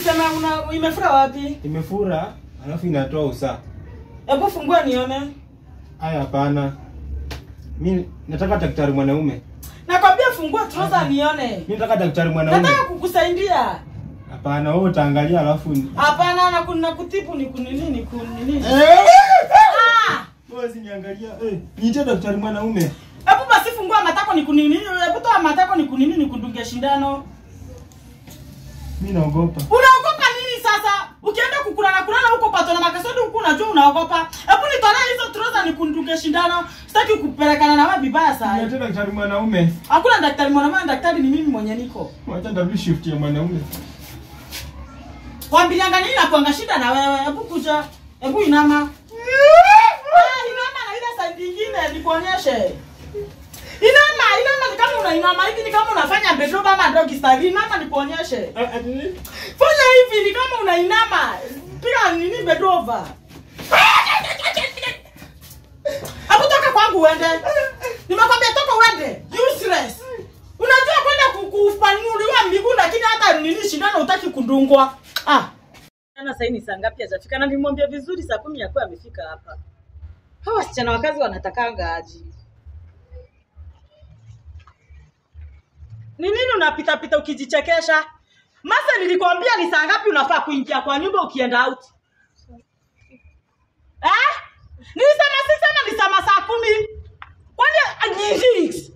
Sema imefura wapi? Imefura, alafu inatoa usaa. Hebu fungua nione. Haya hapana. Mimi nataka daktari mwanaume. Nakwambia fungua trouser nione. Mimi nataka daktari mwanaume. Nataka kukusaidia. Hapana, wewe utaangalia alafu. Hapana, na kuna kutibu ni kunini. Wewe usiniangalia. Niite daktari mwanaume. Hebu basi fungua matako ni kunini. Hebu toa matako ni kunini nikundunge shindano. Mimi naogopa. Unaogopa nini sasa? Ukienda kukulana huko pato na makasodi huko unajua unaogopa. Hebu nitolee hizo trouser nikundunge shindano. Sitaki kupelekana na wewe vibaya sana. Niite daktari mwanaume. Hakuna daktari mwanaume, daktari ni mimi mwenye niko. Wacha double shift ya mwanaume. Kwambilianga nini na kuanga shida na wewe? Hebu kuja. Hebu inama. Inama na ile side nyingine nikuonyeshe. Inama ni kama unainama hivi, ni kama unafanya bedroom ama doggy style. Inama nikuonyeshe. Fanya hivi ni kama unainama. Piga nini bedroom. Hapo toka kwangu uende. Nimekwambia toka uende. Useless. Unajua kwenda kufanuliwa miguu lakini hata nini shindano hutaki kundungwa. Ana sasa ni saa ngapi hajafika? Na nimwambia vizuri saa 10 yako amefika hapa. Hawa wasichana wakazi wanatakanga aje? Ni nini unapita pita ukijichekesha? Masa nilikwambia ni saa ngapi unafaa kuingia kwa nyumba ukienda out? Nilisema ni saa 10. Kwani ajifix?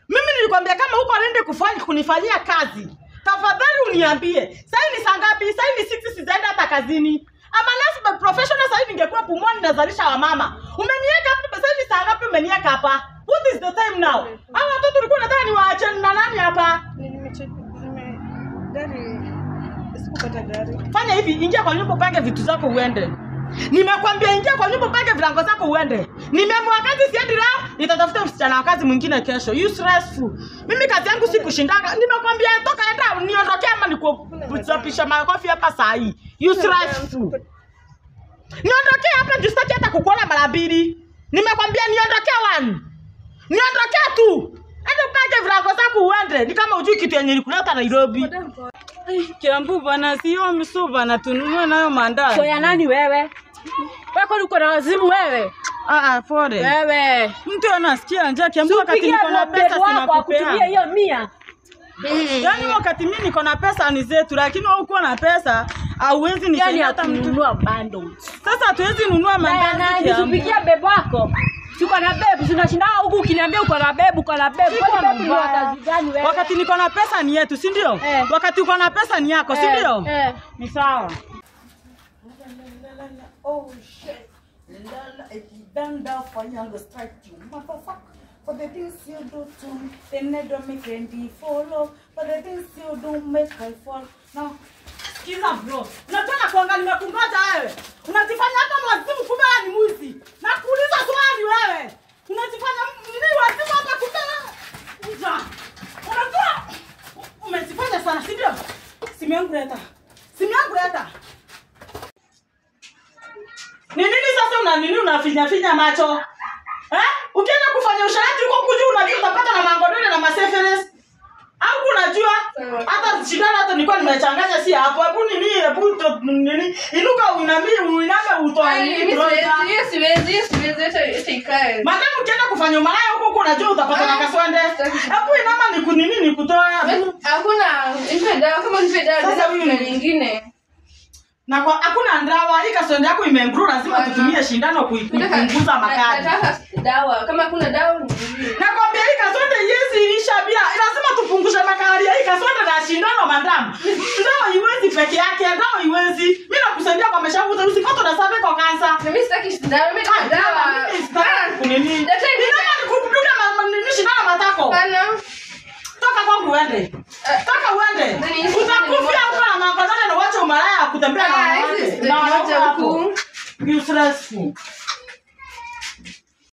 Mimi nilikwambia kama huko anaende kunifanyia kazi. Tafadhali uniambie. Sasa ni saa ngapi? Sasa ni 6 sizaenda hata kazini. Ama last professional sasa ningekuwa pumwani nazalisha wa mama. Umeniweka hapa sasa ni saa ngapi umeniweka hapa? What is the time now? Hawa watoto tulikuwa nataka niwaache na nani hapa? Gari. Sikupata gari. Fanya hivi, ingia kwa nyumba upange vitu zako uende. Nimekwambia ingia kwa nyumba upange vilango zako uende. Nimeamua kazi siendi leo, nitatafuta msichana wa kazi mwingine kesho. You stressful. Mimi kazi yangu si kushindanga. Nimekwambia toka enda niondokee ama nikuchapisha makofi hapa saa hii. You stressful. Niondokee hapa juu sitaki hata kukuona mara mbili. Nimekwambia niondokee one. Niondokee tu. Enda upange vilango zako uende. Ni kama hujui kitu yenye nilikuleta Nairobi. Kiambu bana sio msuba na tununue nayo mandazi. So ya nani wewe? Wako uko na wazimu wewe? Pole. Wewe. Mtu anasikia njaa Kiambu wakati niko na pesa sinakupea. Kutumia hiyo 100. Yaani wakati mimi niko na pesa ni zetu lakini wewe uko na pesa hauwezi nisaidia hata mtu kununua bundles. Sasa hatuwezi nunua mandazi Kiambu. Nisubikia bebo wako. Uko na bebu, tunashinda huku ukiniambia uko na bebu, uko na bebu. Kwa bebu ni kazi gani wewe? Wakati niko na pesa ni yetu, si ndio? Wakati uko na pesa ni yako, si ndio? Ni sawa. Oh shit. Danda fanyanga strike you. Motherfucker. For the things you do to me, they never make any follow. For the things you do make I fall. Now, sikiza bro. Unataka kuangalia nimekungoja wewe. Unajifanya hata mwazimu kumbe ni mwizi. Na kuuliza swali wewe. Unajifanya nini wazimu hapa kumbe? Uja. Unajua umejifanya sana, si ndio? Simu yangu leta. Ni nini sasa unafinya macho? Ukienda kufanya usharati huko kujua unajua utapata na mangodole na maseferes. Au unajua hata shindano hata nilikuwa nimechanganya si hapo. Hebu nini? Inuka uiname utoa nini? Siwezi ikae. Madam ukienda kufanya malaya huko unajua utapata na kaswende. Hebu inama nikutoa. Hakuna dawa kama dawa sasa kuna nyingine. Na kwa hakuna ndawa, hii kaswende yako imeimprove lazima tutumie shindano kuipunguza makali. Nataka dawa, kama kuna dawa nakwambia hii kaswende yezi ilisha bila lazima tupunguze makali ya hii kaswende na shindano madam. Dawa iwezi peke yake, dawa iwezi. Mimi nakusaidia kwa meshavuta usipate na sabe kwa kansa. Mimi sitaki dawa, mimi nataka dawa. Kunini? Ninaona nikupduka nini shindano matako. Bana. Toka kwangu uende. Toka uende. Utakufia huko na magodole na wacha umalaya kutembea na wanawake. Na huko. You stressful.